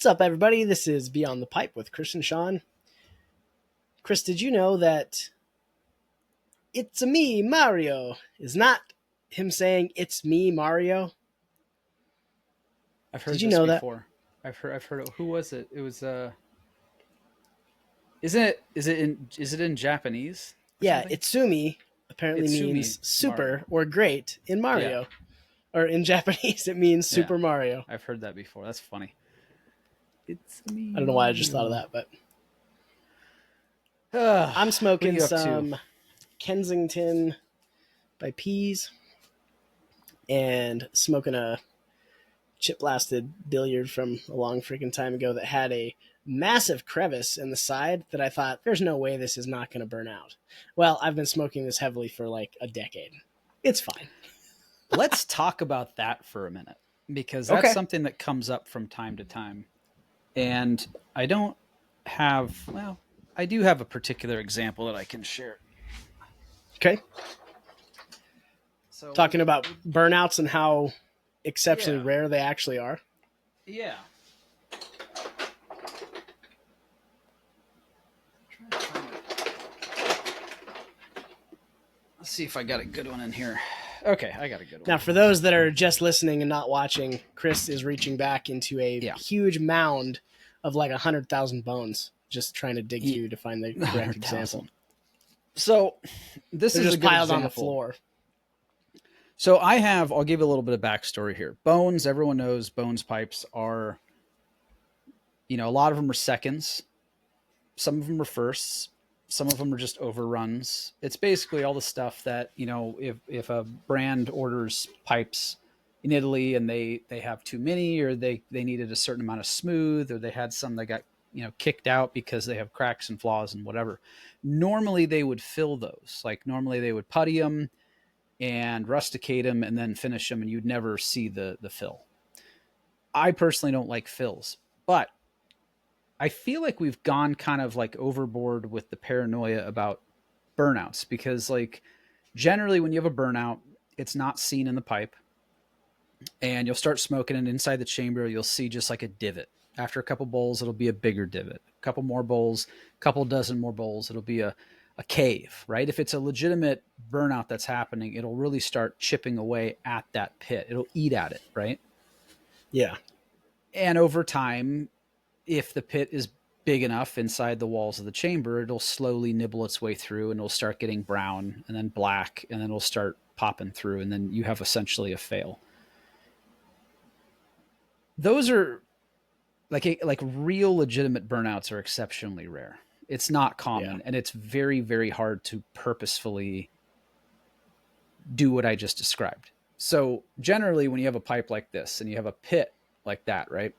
up, everybody? This is Beyond the Pipe with Chris and Sean. Chris, did you know that "It's a me, Mario" is not him saying "It's me, Mario"? I've Did heard you this know that? before. I've heard it. Who was it? It was is it in Japanese or Yeah, something? "Itsumi" apparently Itsumi means super Mario. or great in Yeah. Mario. Or in Japanese, it means Yeah. Super Mario. I've heard that before. That's funny. It's me, I don't know why I just thought of Mario. that, but What I'm are smoking you up to? some Kensington by Peas and smoking a chip blasted billiard from a long freaking time ago that had a massive crevice in the side that I thought there's no way this is not going to burn out. Well, I've been smoking this heavily for like a decade. It's fine. Let's talk about that for a minute because that's Okay. something that comes up from time to time. And I don't well, I do have a particular example that I can share. Okay. So, Talking about burnouts and how exceptionally yeah. rare they actually are. Yeah. Let's see if I got a good one in here. Okay, I got a good one. Now, for those that are just listening and not watching, Chris is reaching back into a Yeah. huge mound of like 100,000 bones, just trying to dig through to find the correct 100,000. example. So this They're is a just good piled on the example. floor. So I'll give a little bit of backstory here. Bones, everyone knows Bones pipes are, a lot of them are seconds. Some of them are firsts. Some of them are just overruns. It's basically all the stuff that, if a brand orders pipes in Italy and they have too many, or they needed a certain amount of smooth, or they had some that got, kicked out because they have cracks and flaws and whatever. Normally they would fill those. Like normally they would putty them and rusticate them and then finish them, and you'd never see the fill. I personally don't like fills, but I feel like we've gone kind of like overboard with the paranoia about burnouts because, like, generally when you have a burnout, it's not seen in the pipe, and you'll start smoking, and inside the chamber, you'll see just like a divot. After a couple bowls, it'll be a bigger divot. A couple more bowls, a couple dozen more bowls, it'll be a cave, right? If it's a legitimate burnout that's happening, it'll really start chipping away at that pit. It'll eat at it, right? Yeah. And over time, if the pit is big enough inside the walls of the chamber, it'll slowly nibble its way through, and it'll start getting brown and then black, and then it'll start popping through, and then you have essentially a fail. Those are like real legitimate burnouts are exceptionally rare. It's not common, Yeah. and it's very, very hard to purposefully do what I just described. So generally when you have a pipe like this and you have a pit like that, right?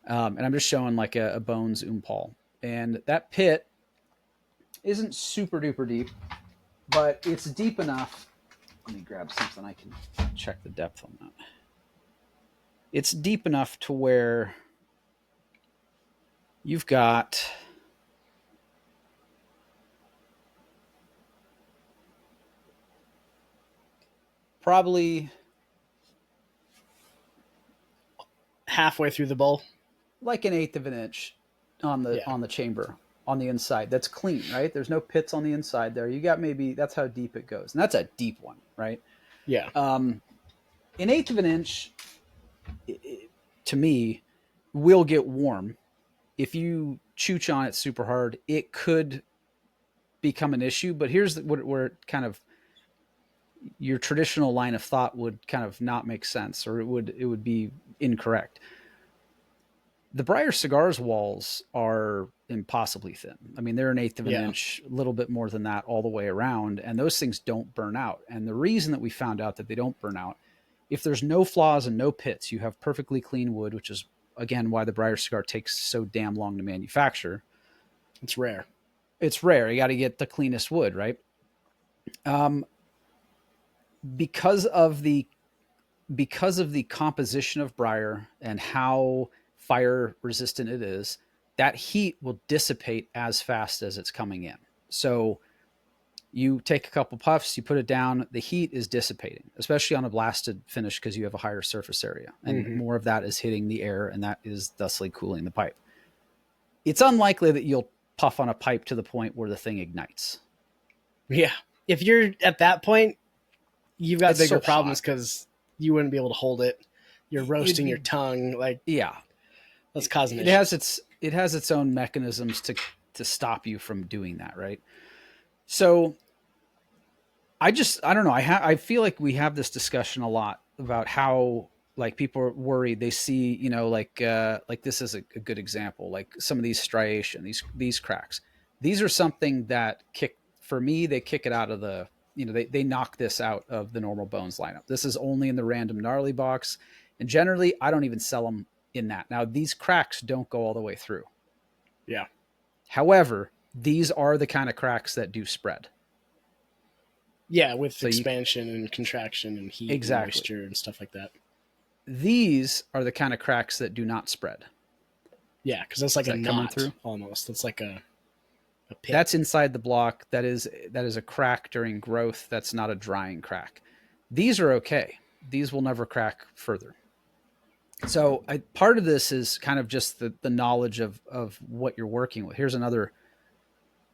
And I'm just showing like a Bones Umpal. And that pit isn't super duper deep, but it's deep enough. Let me grab something I can check the depth on that. It's deep enough to where you've got probably Halfway through the bowl. like an eighth of an inch on Yeah. the chamber on the inside. That's clean, right? There's no pits on the inside there. You got maybe that's how deep it goes, and that's a deep one, right? Yeah. An eighth of an inch, to me, will get warm. If you chooch on it super hard, it could become an issue. But here's where it kind of your traditional line of thought would kind of not make sense, or it would be incorrect. The Briar Cigars walls are impossibly thin. I mean, they're an eighth of an Yeah. inch, a little bit more than that all the way around, and those things don't burn out. And the reason that we found out that they don't burn out, if there's no flaws and no pits, you have perfectly clean wood, which is again why the Briar Cigar takes so damn long to manufacture. It's rare. It's rare. You got to get the cleanest wood, right? Because of the composition of briar and how fire resistant it is, that heat will dissipate as fast as it's coming in. So You take a couple puffs, you put it down, the heat is dissipating, especially on a blasted finish because you have a higher surface area and Mm-hmm. more of that is hitting the air and that is thusly cooling the pipe. It's unlikely that you'll puff on a pipe to the point where the thing ignites. Yeah. If you're at that point, you've got It's bigger so problems hot. because you wouldn't be able to hold it. You're roasting your It, tongue. Like, yeah, that's causing it has issues. its own mechanisms to stop you from doing that, right? So I don't know. I feel like we have this discussion a lot about how like people are worried. They see, like this is a good example. Like some of these striation, these cracks. These are something that kick for me. They kick it out of the they knock this out of the normal bones lineup. This is only in the random gnarly box, and generally I don't even sell them in that. Now these cracks don't go all the way through. Yeah. However, these are the kind of cracks that do spread. Yeah, with So you expansion and contraction and heat and exactly. moisture and stuff like that. These are the kind of cracks that do not spread. Yeah, because that's like Is a that coming knot through? almost. That's like a pit. That's inside the block. That is a crack during growth. That's not a drying crack. These are okay. These will never crack further. So part of this is kind of just the knowledge of what you're working with. Here's another.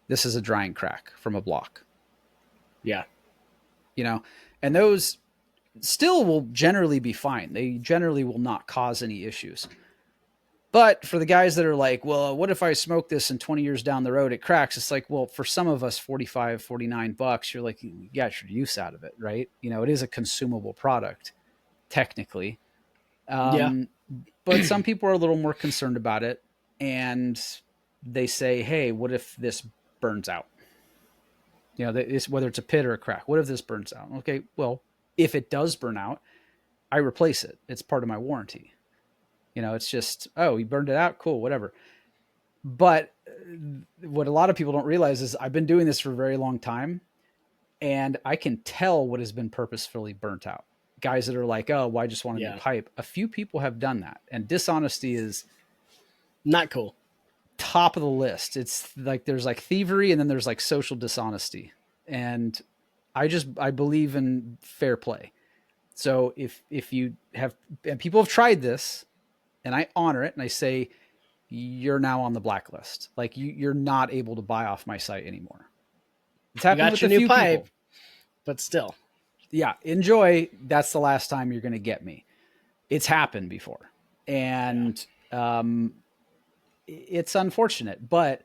This is a drying crack from a block. Yeah. And those still will generally be fine. They generally will not cause any issues. But for the guys that are like, well, what if I smoke this and 20 years down the road it cracks? It's like, well, for some of us, 45, $49, you're like, you got your use out of it, right? It is a consumable product, technically. Yeah. Um, but some people are a little more concerned about it. And they say, hey, what if this burns out? Whether it's a pit or a crack, what if this burns out? Okay, well, if it does burn out, I replace it. It's part of my warranty. It's just, oh, he burned it out. Cool, whatever. But what a lot of people don't realize is I've been doing this for a very long time and I can tell what has been purposefully burnt out. Guys that are like, oh, well, I just want a new Yeah. pipe. A few people have done that. And dishonesty is Not cool. top of the list. It's like there's like thievery and then there's like social dishonesty. And I believe in fair play. So if you have, and people have tried this, and I honor it, and I say, you're now on the blacklist. Like you're not able to buy off my site anymore. It's You happened got with your a new few pipe, people. but still. Yeah, enjoy. That's the last time you're going to get me. It's happened before, Yeah. and it's unfortunate. But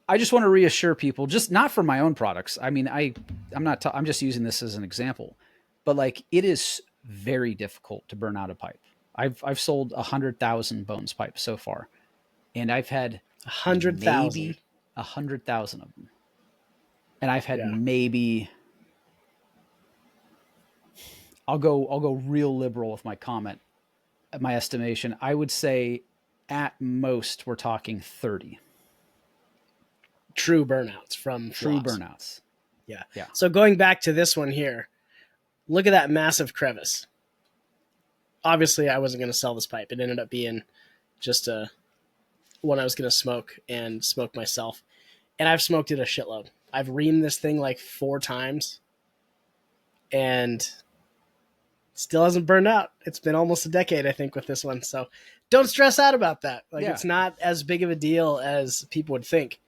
I just want to reassure people, just not for my own products. I mean, I'm just using this as an example, but like it is very difficult to burn out a pipe. I've sold 100,000 bones pipes so far, and I've had 100,000. maybe 100,000 of them, and I've had Yeah. maybe I'll go real liberal with my comment. My estimation, I would say, at most we're talking 30 True burnouts from true flaws. burnouts. Yeah. Yeah. So going back to this one here, look at that massive crevice. Obviously, I wasn't going to sell this pipe. It ended up being just one I was going to smoke myself. And I've smoked it a shitload. I've reamed this thing like 4 times and still hasn't burned out. It's been almost a decade, I think, with this one. So don't stress out about that. Like, Yeah. it's not as big of a deal as people would think.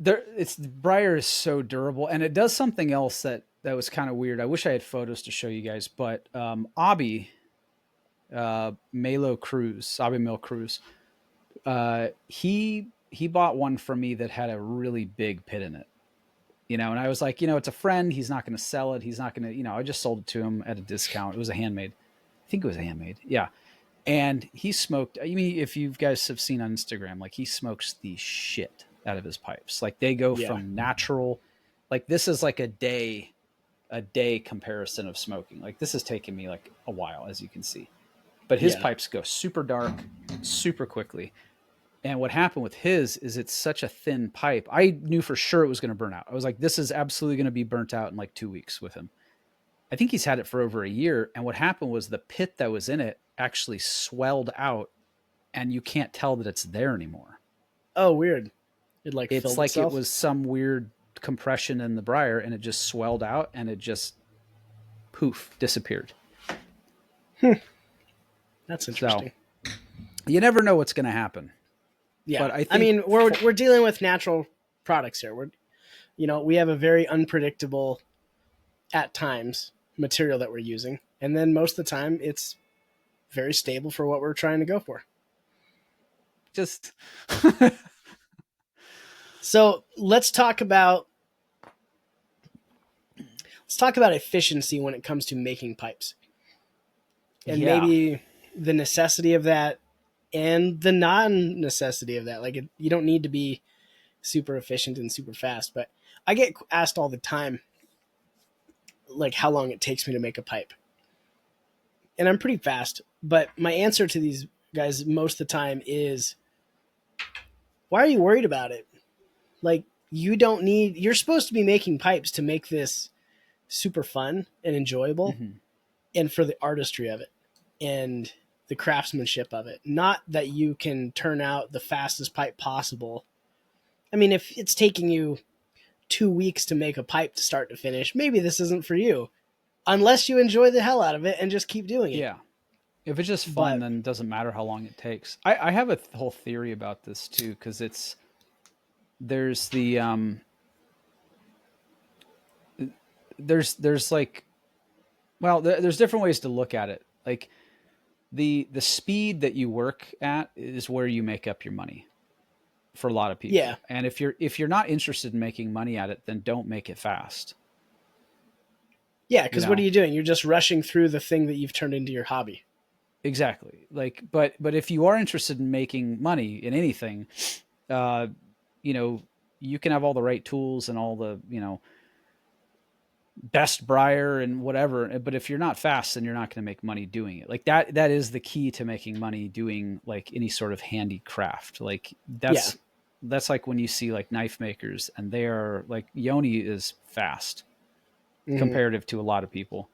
Briar is so durable, and it does something else that was kind of weird. I wish I had photos to show you guys, but Abby Melo Cruz, Abby Mil Cruz, he bought one from me that had a really big pit in it. And I was like, it's a friend. He's not going to sell it. He's not going to, I just sold it to him at a discount. It was a handmade. I think it was a handmade. Yeah. And he smoked. I mean, if you guys have seen on Instagram, like he smokes the shit out of his pipes. Like they go from natural, like this is like a day comparison of smoking. Like this has taken me like a while, as you can see. But his pipes go super dark, super quickly. And what happened with his is it's such a thin pipe. I knew for sure it was going to burn out. I was like, this is absolutely going to be burnt out in like 2 weeks with him. I think he's had it for over a year. And what happened was the pit that was in it actually swelled out and you can't tell that it's there anymore. Oh, weird. It like It's filled like itself? it was some weird compression in the briar, and it just swelled out, and it just poof disappeared. That's So interesting. you never know what's going to happen. Yeah, But I I think mean, we're dealing with natural products here. We have a very unpredictable, at times, material that we're using, and then most of the time it's very stable for what we're trying to go for. just So let's talk about efficiency when it comes to making pipes, and yeah. maybe the necessity of that and the non-necessity of that. Like you don't need to be super efficient and super fast, but I get asked all the time, like how long it takes me to make a pipe, and I'm pretty fast. But my answer to these guys most of the time is, why are you worried about it? Like you're supposed to be making pipes to make this super fun and enjoyable, Mm-hmm. and for the artistry of it and the craftsmanship of it. Not that you can turn out the fastest pipe possible. I mean, if it's taking you 2 weeks to make a pipe to start to finish, maybe this isn't for you, unless you enjoy the hell out of it and just keep doing it. Yeah. If it's just fun, But then it doesn't matter how long it takes. I have a whole theory about this too, because there's the there's like, well, there's different ways to look at it. Like the speed that you work at is where you make up your money for a lot of yeah, people. And if you're not interested in making money at it, then don't make it fast. yeah, You because what are know, you doing? You're just rushing through the thing that you've turned into your hobby. exactly. Like, but if you are interested in making money in anything, uh, you know, you can have all the right tools and all the, best briar and whatever, but if you're not fast, then you're not going to make money doing it. Like that is the key to making money doing like any sort of handicraft. Like Yeah. that's like when you see like knife makers, and they are like, Yoni is fast Mm-hmm. comparative to a lot of people.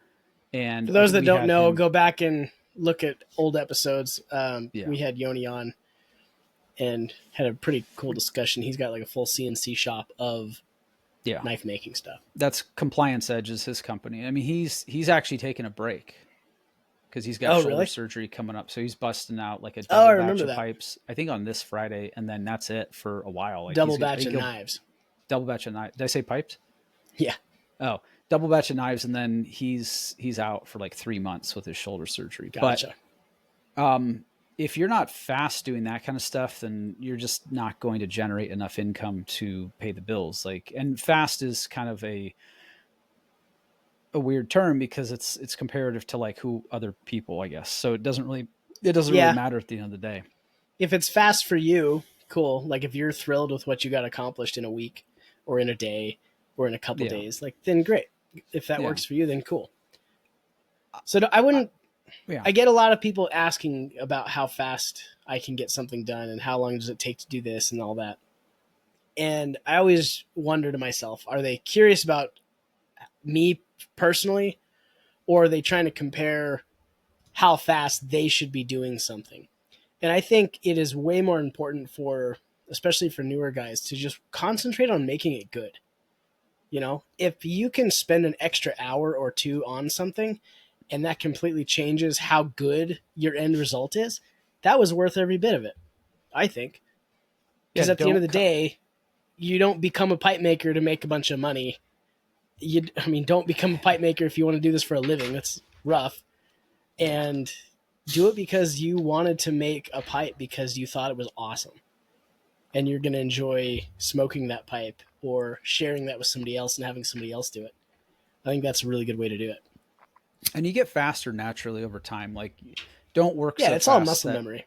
And For those that we don't had know, him. go back and look at old episodes. Yeah. We had Yoni on and had a pretty cool discussion. He's got like a full CNC shop of Yeah. knife making stuff. That's Compliance Edge is his company. I mean, he's actually taking a break because he's got Oh, shoulder really? surgery coming up. So he's busting out like a Oh, I double batch remember of that. pipes, I think on this Friday, and then that's it for a while. Like Double I batch think of he'll knives. double batch of knives. Did I say pipes? Yeah. Oh, double batch of knives, and then he's out for like 3 months with his shoulder surgery. But Gotcha. um, if you're not fast doing that kind of stuff, then you're just not going to generate enough income to pay the bills. Like, and fast is kind of a weird term because it's comparative to like who other people, I guess. So it doesn't really Yeah. matter at the end of the day. If it's fast for you, cool. Like if you're thrilled with what you got accomplished in a week or in a day or in a couple Yeah. days, like then great. If that Yeah. works for you, then cool. So I wouldn't. Yeah. I get a lot of people asking about how fast I can get something done and how long does it take to do this and all that. And I always wonder to myself, are they curious about me personally, or are they trying to compare how fast they should be doing something? And I think it is way more important for, especially for newer guys, to just concentrate on making it good. If you can spend an extra hour or two on something and that completely changes how good your end result is, that was worth every bit of it, I think. Yeah. Because at the end of the day, you don't become a pipe maker to make a bunch of money. Don't become a pipe maker if you want to do this for a living. That's rough. And do it because you wanted to make a pipe because you thought it was awesome. And you're going to enjoy smoking that pipe or sharing that with somebody else and having somebody else do it. I think that's a really good way to do it. And you get faster naturally over time. Like, don't work Yeah, so it's all fast muscle that, memory.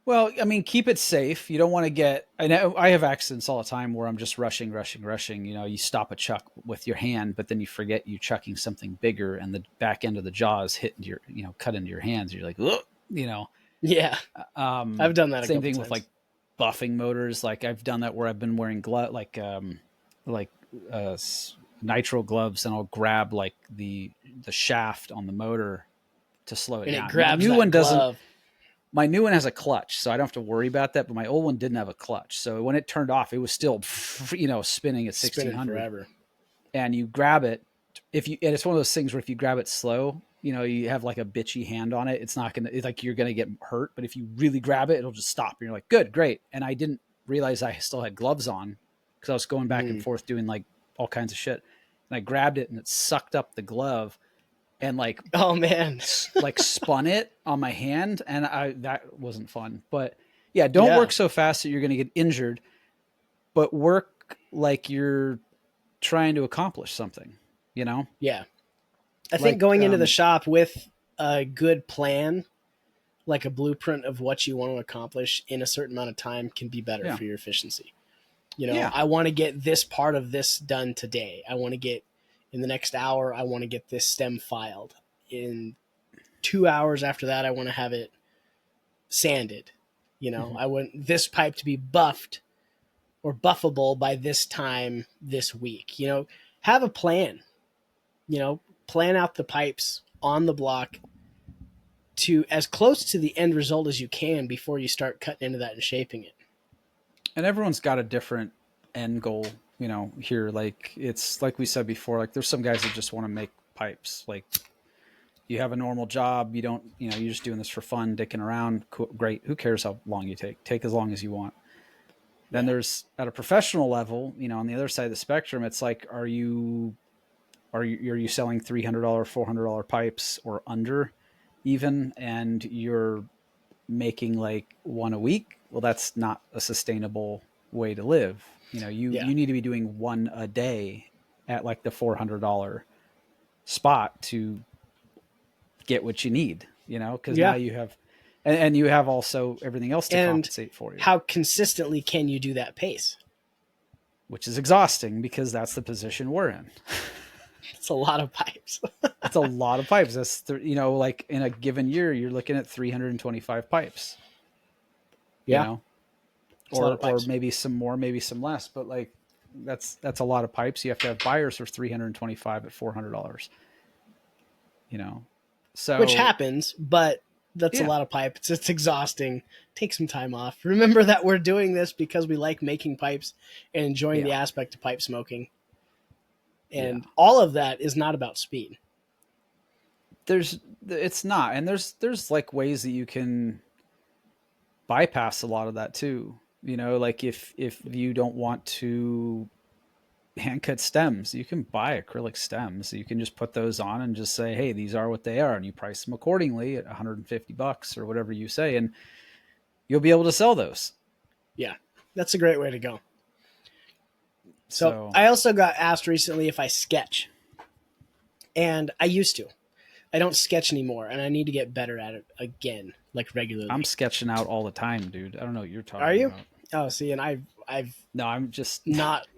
well, I mean, keep it safe. You don't want to get, I know I have accidents all the time where I'm just rushing, rushing, rushing. You stop a chuck with your hand, but then you forget you chucking something bigger, and the back end of the jaw is hitting cut into your hands. You're like, ugh, you know, Yeah, I've done that a same couple thing with like times. buffing motors. Like I've done that where I've been wearing like nitro gloves, and I'll grab like the shaft on the motor to slow it And it down. Now, grabs that glove. My new one has a clutch, so I don't have to worry about that. But my old one didn't have a clutch, so when it turned off, it was still, spinning at Spinning 1600. forever. And you grab it, and it's one of those things where if you grab it slow, you have like a bitchy hand on it. It's not gonna, it's like you're gonna get hurt. But if you really grab it, it'll just stop. And you're like, good, great. And I didn't realize I still had gloves on because I was going back and forth doing like all kinds of shit. And I grabbed it and it sucked up the glove and like, oh man, like spun it on my hand, and that wasn't fun. But yeah, don't work so fast that you're going to get injured, but work like you're trying to accomplish something, Yeah. I think going into the shop with a good plan, like a blueprint of what you want to accomplish in a certain amount of time, can be better for your efficiency. I want to get this part of this done today. I want to get in the next hour, I want to get this stem filed. In 2 hours after that, I want to have it sanded. I want this pipe to be buffed or buffable by this time this week. Have a plan. Plan out the pipes on the block to as close to the end result as you can before you start cutting into that and shaping it. And everyone's got a different end goal, here. Like it's like we said before, like there's some guys that just want to make pipes. Like you have a normal job, you don't, you're just doing this for fun, dicking around. Cool, great. Who cares how long you take as long as you want. Then there's at a professional level, on the other side of the spectrum, it's like, are you selling $300, $400 pipes or under even, and you're making like one a week? Well, that's not a sustainable way to live. You need to be doing one a day at like the $400 spot to get what you need, because now you have, and you have also everything else to compensate for you. How consistently can you do that pace? Which is exhausting because that's the position we're in. It's a lot of pipes. It's a lot of pipes. That's, like in a given year, you're looking at 325 pipes. Yeah. Or maybe some more, maybe some less, but like that's a lot of pipes. You have to have buyers for 325 at $400. So which happens, but that's a lot of pipes. It's exhausting. Take some time off. Remember that we're doing this because we like making pipes and enjoying the aspect of pipe smoking. And all of that is not about speed. It's not. And there's like ways that you can bypass a lot of that too. Like if you don't want to hand cut stems, you can buy acrylic stems. You can just put those on and just say, hey, these are what they are. And you price them accordingly at $150 or whatever you say. And you'll be able to sell those. Yeah. That's a great way to go. So I also got asked recently if I sketch, and I used to. I don't sketch anymore, and I need to get better at it again, like regularly. I'm sketching out all the time, dude. I don't know what you're talking about. Are you? Oh, see, and I've no, I'm just not.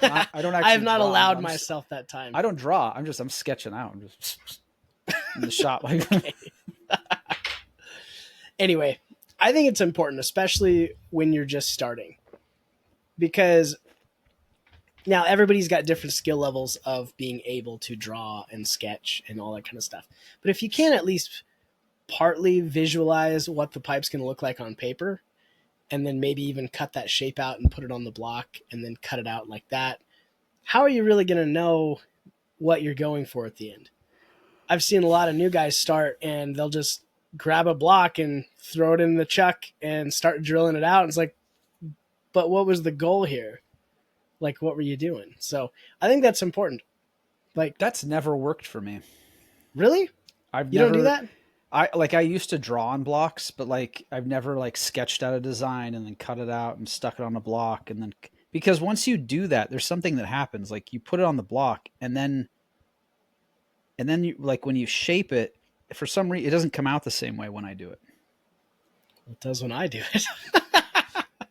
I don't actually. I have not allowed myself that time. I don't draw. I'm sketching out. I'm just in the shop. Anyway, I think it's important, especially when you're just starting, because now everybody's got different skill levels of being able to draw and sketch and all that kind of stuff. But if you can at least partly visualize what the pipe's going to look like on paper, and then maybe even cut that shape out and put it on the block and then cut it out like that, how are you really going to know what you're going for at the end? I've seen a lot of new guys start and they'll just grab a block and throw it in the chuck and start drilling it out. And it's like, but what was the goal here? Like, what were you doing? So I think that's important. Like, that's never worked for me. Really? You don't do that? I used to draw on blocks, but like I've never like sketched out a design and then cut it out and stuck it on a block. And then, because once you do that, there's something that happens. Like you put it on the block and then you, like when you shape it, for some reason, it doesn't come out the same way when I do it. It does when I do it.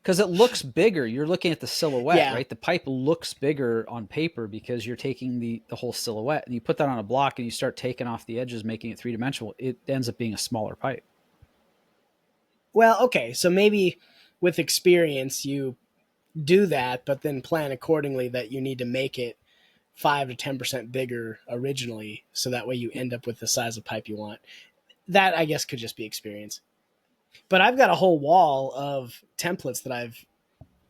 Because it looks bigger. You're looking at the silhouette, right? The pipe looks bigger on paper because you're taking the whole silhouette and you put that on a block and you start taking off the edges, making it three-dimensional. It ends up being a smaller pipe. Well, okay. So maybe with experience, you do that, but then plan accordingly that you need to make it 5 to 10% bigger originally. So that way you end up with the size of pipe you want. That, I guess, could just be experience. But I've got a whole wall of templates that I've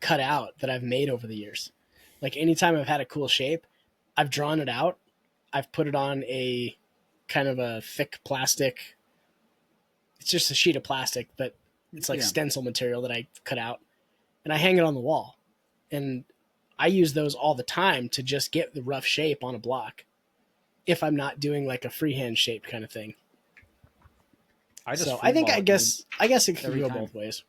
cut out that I've made over the years. Like anytime I've had a cool shape, I've drawn it out. I've put it on a kind of a thick plastic. It's just a sheet of plastic, but it's like Yeah. stencil material that I cut out, and I hang it on the wall. And I use those all the time to just get the rough shape on a block if I'm not doing like a freehand shaped kind of thing. I just So I think freeball it, dude, I guess it could every go time. both ways.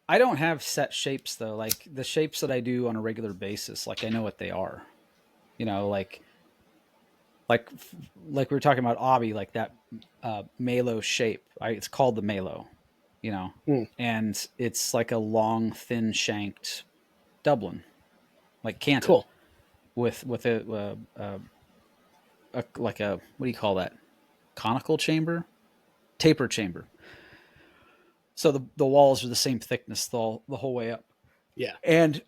I don't have set shapes though. Like the shapes that I do on a regular basis, like I know what they are. You know, like like we were talking about obby, like that malo shape. It's called the malo, you know, Mm, and it's like a long, thin shanked Dublin, like canted cool. with a like a what do you call that? Conical chamber, taper chamber. So the walls are the same thickness the whole way up, Yeah. and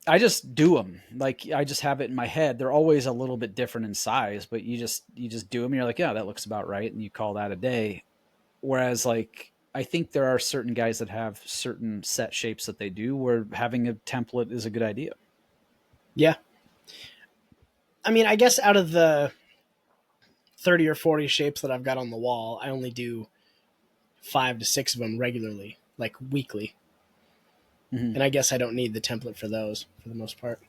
I just do them. Like I just have it in my head. They're always a little bit different in size, but you just do them. And you're like, yeah, that looks about right, and you call that a day. Whereas like I think there are certain guys that have certain set shapes that they do, where having a template is a good idea. Yeah. I mean, I guess out of the 30 or 40 shapes that I've got on the wall, I only do 5 to 6 of them regularly, like weekly. Mm-hmm. And I guess I don't need the template for those for the most part. I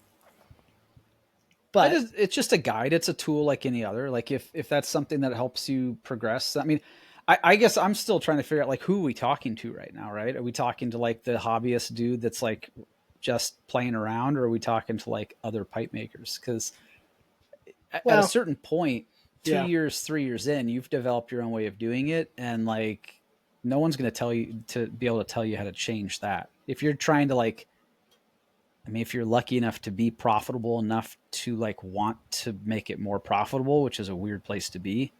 But just it's just a guide. It's a tool like any other. Like if that's something that helps you progress. I mean, I guess I'm still trying to figure out like who are we talking to right now, right? Are we talking to like the hobbyist dude that's like just playing around, or are we talking to like other pipe makers? Because at a well, certain point, two yeah. years, 3 years in, you've developed your own way of doing it, and like no one's going to tell you to be able to tell you how to change that. If you're trying to like I mean, if you're lucky enough to be profitable enough to like want to make it more profitable, which is a weird place to be,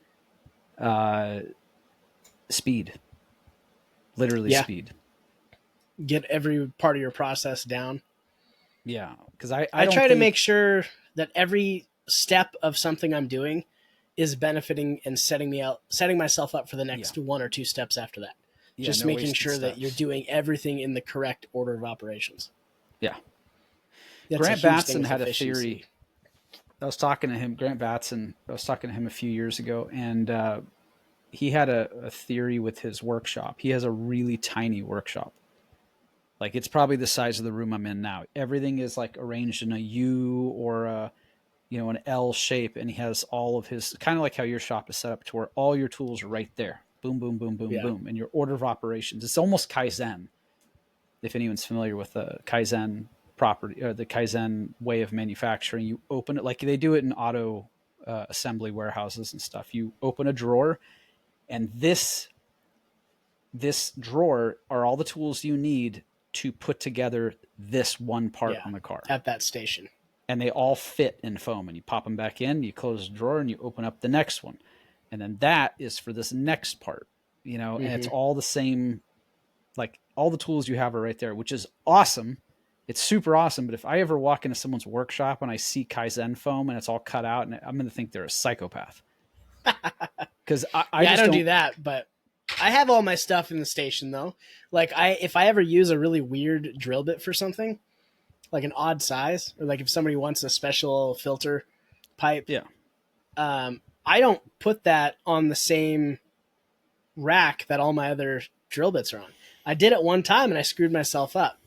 uh, speed, literally Yeah. speed. Get every part of your process down. Yeah, because I I don't try to make think sure that every step of something I'm doing is benefiting and setting myself up for the yeah next 1 or 2 steps after that. yeah Just no making wasted sure that you're steps. doing everything in the correct order of operations. Yeah, That's a Grant huge thing Batson with had a efficiency. theory. I was talking to him, Grant Batson. I was talking to him a few years ago, and he had a theory with his workshop. He has a really tiny workshop. Like it's probably the size of the room I'm in now. Everything is like arranged in a U or a an L shape, and he has all of his kind of like how your shop is set up to where all your tools are right there. Boom, boom, boom, boom, Yeah. boom, and your order of operations. It's almost Kaizen. If anyone's familiar with the Kaizen property or the Kaizen way of manufacturing, you open it like they do it in auto assembly warehouses and stuff. You open a drawer, and this drawer are all the tools you need to put together this one part Yeah. on the car. At that station. And they all fit in foam. And you pop them back in, you close the drawer, and you open up the next one. And then that is for this next part, and it's Mm-hmm. all the same, like all the tools you have are right there, which is awesome. It's super awesome. But if I ever walk into someone's workshop and I see Kaizen foam and it's all cut out, and I'm going to think they're a psychopath. Because I Yeah, I just don't do don't. that, but I have all my stuff in the station though. Like if I ever use a really weird drill bit for something, like an odd size, or like if somebody wants a special filter pipe, Yeah. I don't put that on the same rack that all my other drill bits are on. I did it one time and I screwed myself up.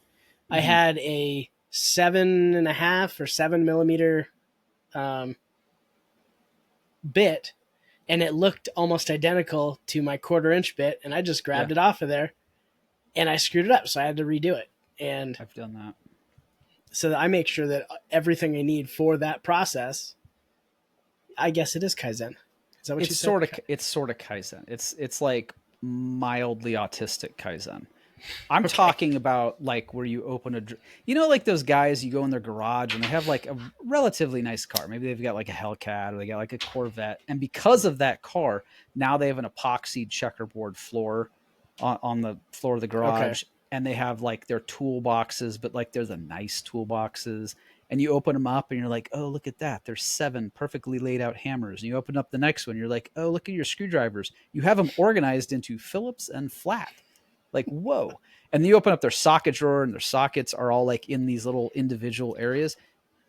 I Mm-hmm. had a 7.5 or 7 millimeter um, bit, and it looked almost identical to my 1/4 inch bit, and I just Yeah. grabbed it off of there and I screwed it up, so I had to redo it. And I've done that. so I make sure that everything I need for that process, I guess it is Kaizen. Is that what you said? It's sort of Kaizen. It's like mildly autistic Kaizen. I'm Okay. talking about like where you open like those guys you go in their garage and they have like a relatively nice car. Maybe they've got like a Hellcat or they got like a Corvette, and because of that car, now they have an epoxied checkerboard floor on the floor of the Okay. garage, and they have like their toolboxes, but like they're the nice toolboxes, and you open them up and you're like, oh, look at that. There's 7 perfectly laid out hammers. And you open up the next one. You're like, oh, look at your screwdrivers. You have them organized into Phillips and flat. Like, whoa. And then you open up their socket drawer and their sockets are all like in these little individual areas.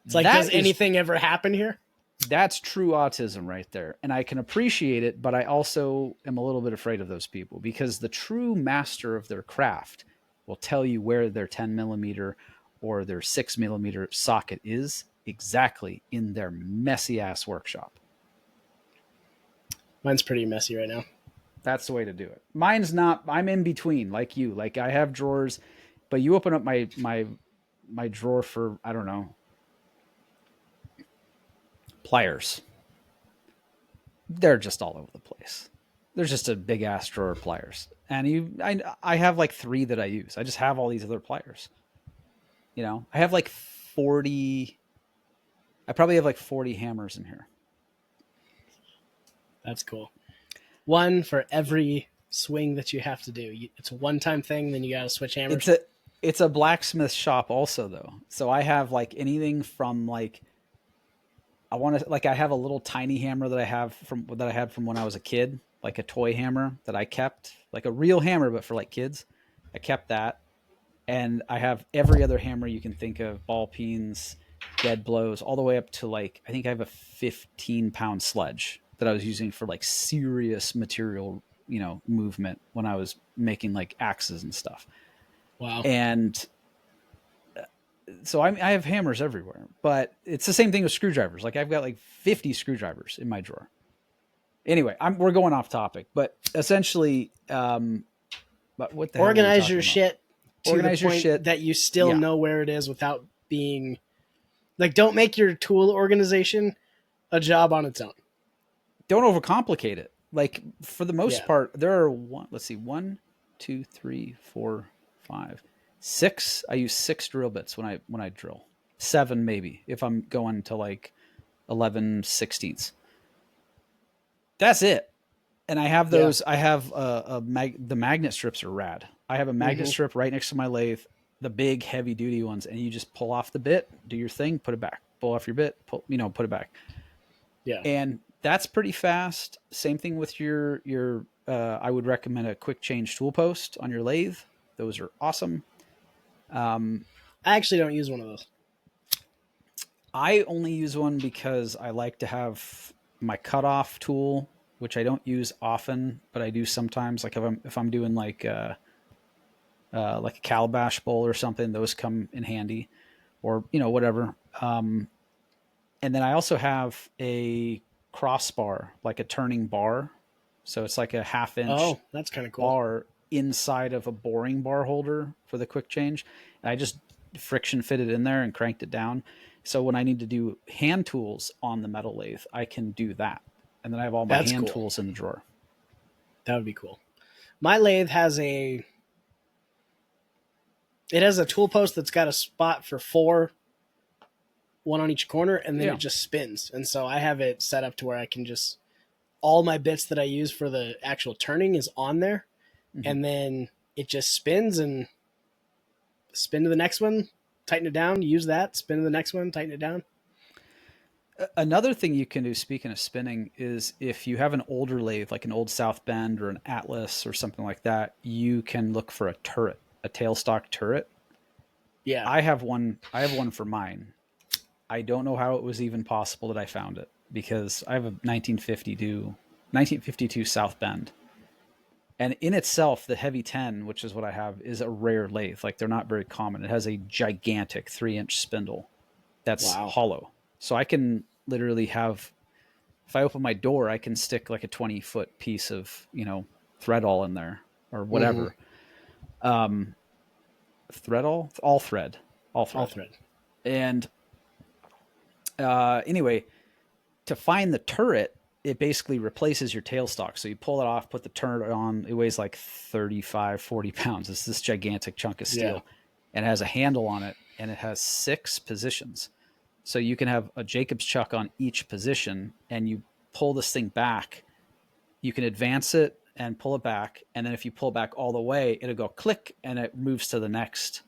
It's like, does anything ever happen here? That's true autism right there. And I can appreciate it, but I also am a little bit afraid of those people because the true master of their craft will tell you where their 10 millimeter or their 6 millimeter socket is exactly in their messy ass workshop. Mine's pretty messy right now. That's the way to do it. Mine's not, I'm in between like you. Like I have drawers, but you open up my drawer for, I don't know, pliers. They're just all over the place. There's just a big ass drawer of pliers. And I have like 3 that I use. I just have all these other pliers. You know, I have like 40, I probably have like 40 hammers in here. That's cool. One for every swing that you have to do. It's a one-time thing, then you got to switch hammers. It's a blacksmith shop also though. So I have like anything from like, I want to, like, I have a little tiny hammer that I had from when I was a kid, like a toy hammer that I kept, like a real hammer, but for like kids. I kept that. And I have every other hammer you can think of, ball peens, dead blows, all the way up to like, I think I have a 15-pound sledge that I was using for like serious material, movement when I was making like axes and stuff. Wow. And so I have hammers everywhere, but it's the same thing with screwdrivers. Like I've got like 50 screwdrivers in my drawer. Anyway, we're going off topic, but essentially, but what the hell organize your shit to organize the point your shit that you still know where it is without being like, don't make your tool organization a job on its own. Don't overcomplicate it. Like for the most part, there are 1, 2, 3, 4, 5, 6. I use 6 drill bits when I drill. 7 maybe if I'm going to like 11/16. That's it. And I have those. I have the magnet strips are rad. I have a magnet strip right next to my lathe, the big heavy duty ones, and you just pull off the bit, do your thing, put it back. Pull off your bit, put it back. Yeah. And that's pretty fast. Same thing with your I would recommend a quick change tool post on your lathe. Those are awesome. I actually don't use one of those. I only use one because I like to have my cutoff tool, which I don't use often, but I do sometimes. Like if I'm doing like a calabash bowl or something, those come in handy, or whatever. And then I also have a crossbar, like a turning bar. So it's like a 1/2 inch. Oh, that's kind of cool. Bar inside of a boring bar holder for the quick change. And I just friction fitted in there and cranked it down. So when I need to do hand tools on the metal lathe, I can do that. And then I have all my hand tools in the drawer. That would be cool. My lathe has a tool post that's got a spot for 4, one on each corner, and then it just spins. And so I have it set up to where I can just, all my bits that I use for the actual turning is on there. And then it just spins and spin to the next one, tighten it down, use that, spin to the next one, tighten it down. Another thing you can do, speaking of spinning, is if you have an older lathe, like an old South Bend or an Atlas or something like that, you can look for a turret, a tailstock turret. Yeah. I have one for mine. I don't know how it was even possible that I found it, because I have a 1952 South Bend. And in itself, the Heavy 10, which is what I have, is a rare lathe. Like, they're not very common. It has a gigantic 3-inch spindle that's hollow. So I can literally have, if I open my door, I can stick like a 20-foot piece of, thread all in there or whatever. Thread all thread. And anyway, to find the turret, it basically replaces your tailstock. So you pull it off, put the turret on. It weighs like 35, 40 pounds. It's this gigantic chunk of steel, and it has a handle on it, and it has 6 positions. So you can have a Jacob's chuck on each position, and you pull this thing back. You can advance it and pull it back. And then if you pull back all the way, it'll go click and it moves to the next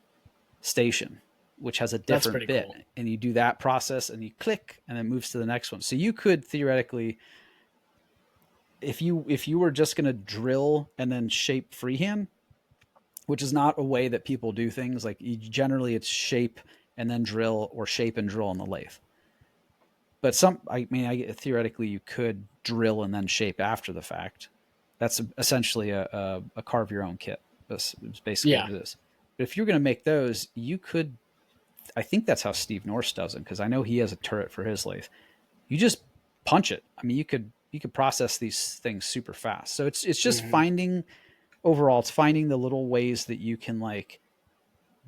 station. which has a That's different pretty bit, cool. and you do that process and you click and it moves to the next one. So you could theoretically, if you were just going to drill and then shape freehand, which is not a way that people do things, like generally it's shape and then drill, or shape and drill on the lathe. But theoretically you could drill and then shape after the fact. That's essentially a carve your own kit. That's basically Yeah. what it is. But if you're going to make those, you could, I think that's how Steve Norse does it, because I know he has a turret for his lathe. You just punch it. I mean, you could process these things super fast. So it's just Hmm. finding, overall, it's finding the little ways that you can like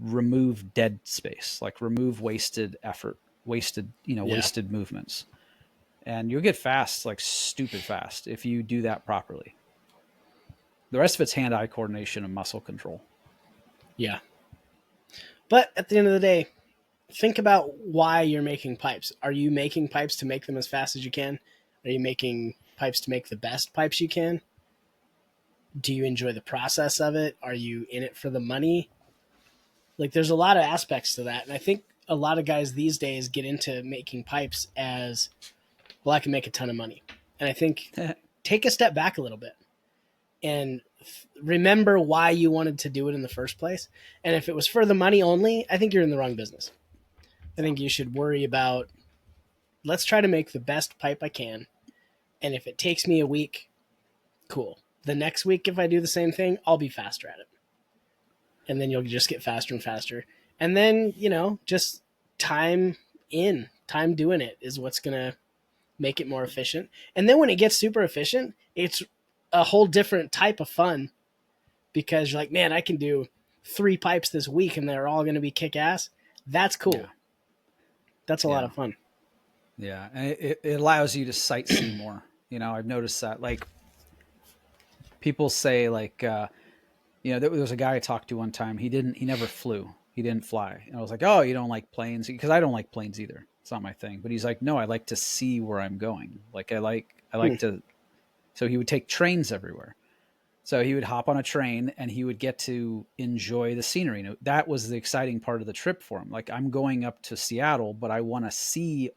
remove dead space, like remove wasted effort, Yeah. wasted movements. And you'll get fast, like stupid fast, if you do that properly. The rest of it's hand-eye coordination and muscle control. Yeah. But at the end of the day, think about why you're making pipes. Are you making pipes to make them as fast as you can? Are you making pipes to make the best pipes you can? Do you enjoy the process of it? Are you in it for the money? Like, there's a lot of aspects to that. And I think a lot of guys these days get into making pipes as, well, I can make a ton of money. And I think take a step back a little bit and remember why you wanted to do it in the first place. And if it was for the money only, I think you're in the wrong business. I think you should worry about, let's try to make the best pipe I can. And if it takes me a week, cool. The next week, if I do the same thing, I'll be faster at it. And then you'll just get faster and faster. And then, just time time doing it is what's going to make it more efficient. And then when it gets super efficient, it's a whole different type of fun, because you're like, man, I can do 3 pipes this week and they're all going to be kick ass. That's Yeah. cool. That's a lot Yeah. of fun. Yeah. And it allows you to sightsee more. I've noticed that, like, people say, like, there was a guy I talked to one time. He never flew. He didn't fly. And I was like, oh, you don't like planes? Because I don't like planes either. It's not my thing. But he's like, no, I like to see where I'm going. Like, I like to. So he would take trains everywhere. So he would hop on a train and he would get to enjoy the scenery. That was the exciting part of the trip for him. Like, I'm going up to Seattle, but I want to see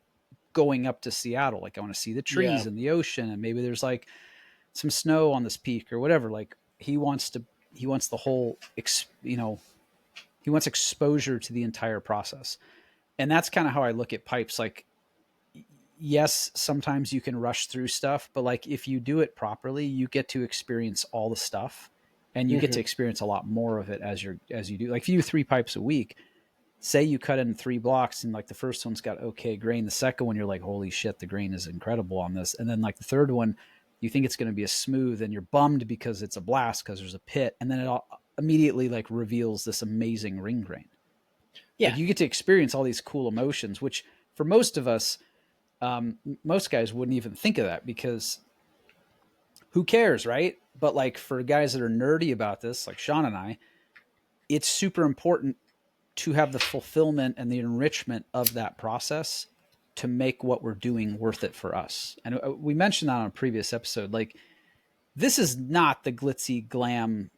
going up to Seattle. Like, I want to see the Yeah. trees and the ocean, and maybe there's like some snow on this peak or whatever. Like, he wants the whole, he wants exposure to the entire process. And that's kind of how I look at pipes. Like, yes, sometimes you can rush through stuff, but like, if you do it properly, you get to experience all the stuff, and you get to Mm-hmm. experience a lot more of it as you do. Like, if you do 3 pipes a week, say you cut in 3 blocks and like the first one's got okay grain, the second one you're like, holy shit, the grain is incredible on this, and then like the third one you think it's going to be a smooth, and you're bummed because it's a blast because there's a pit, and then it all immediately like reveals this amazing ring grain. Yeah. Like, you get to experience all these cool emotions, which for most of us, most guys wouldn't even think of that, because who cares, right? But like, for guys that are nerdy about this, like Sean and I, it's super important to have the fulfillment and the enrichment of that process to make what we're doing worth it for us. And we mentioned that on a previous episode. Like, this is not the glitzy glam,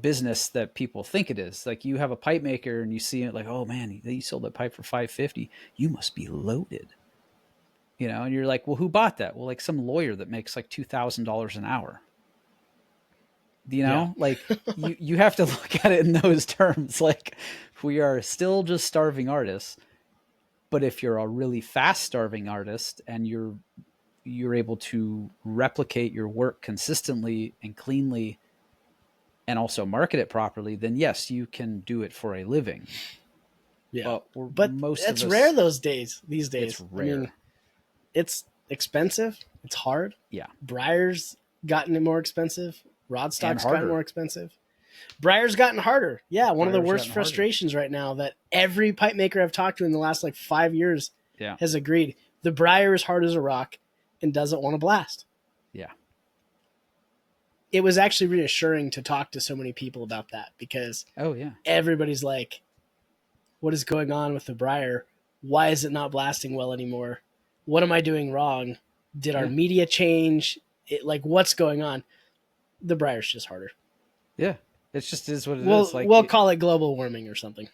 business that people think it is. Like, you have a pipe maker and you see it like, oh man, he sold that pipe for $550. You must be loaded. And you're like, well, who bought that? Well, like some lawyer that makes like $2,000 an hour. Yeah. Like, you have to look at it in those terms. Like, we are still just starving artists, but if you're a really fast starving artist and you're able to replicate your work consistently and cleanly and also market it properly, then yes, you can do it for a living. Yeah. But But most of it's rare us, these it's days. I mean, rare. it's expensive. It's hard. Yeah. Briar's gotten more expensive. And Rodstock's gotten more harder. expensive. Briar's gotten harder. Yeah, one of the Briar's worst gotten harder. frustrations right now that every pipe maker I've talked to in the last like 5 years Yeah. has agreed. The Briar is hard as a rock and doesn't want to blast. Yeah. It was actually reassuring to talk to so many people about that, because Oh yeah. everybody's like, what is going on with the Briar? Why is it not blasting well anymore? What am I doing wrong? Did our Yeah. media change? Like, what's going on? The Briar's just harder. Yeah. It's just is what it is. We'll Like, we'll call it global warming or something.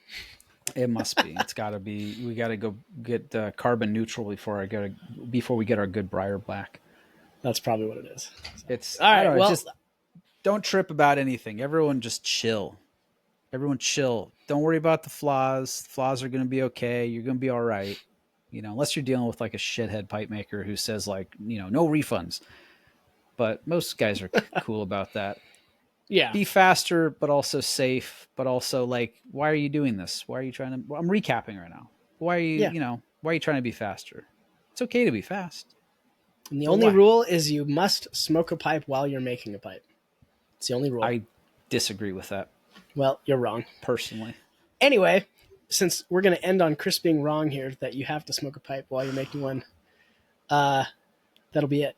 It must be. It's got to be. We got to go get carbon neutral before we get our good briar black. That's probably what it is. So. It's All I right. don't know. Well, Just don't trip about anything. Everyone just chill. Everyone chill. Don't worry about the flaws. The flaws are going to be okay. You're going to be all right. Unless you're dealing with like a shithead pipe maker who says like, no refunds. But most guys are cool about that. yeah. Be faster, but also safe, but also like, why are you doing this? Why are you trying to? Well, I'm recapping right now. Why are you, Yeah. why are you trying to be faster? It's okay to be fast. And the But only why? rule is you must smoke a pipe while you're making a pipe. It's the only rule. I disagree with that Well, you're wrong. personally. Anyway, since we're going to end on Chris being wrong here, that you have to smoke a pipe while you're making one, that'll be it.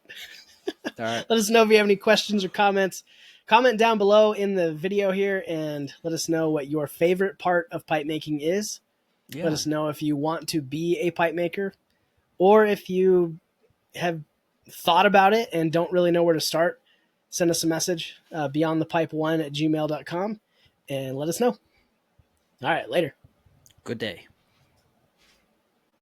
All right. Let us know if you have any questions or comments. Comment down below in the video here and let us know what your favorite part of pipe making is. Yeah. Let us know if you want to be a pipe maker or if you have thought about it and don't really know where to start. Send us a message, beyondthepipe1@gmail.com, and let us know. All right, later. Good day.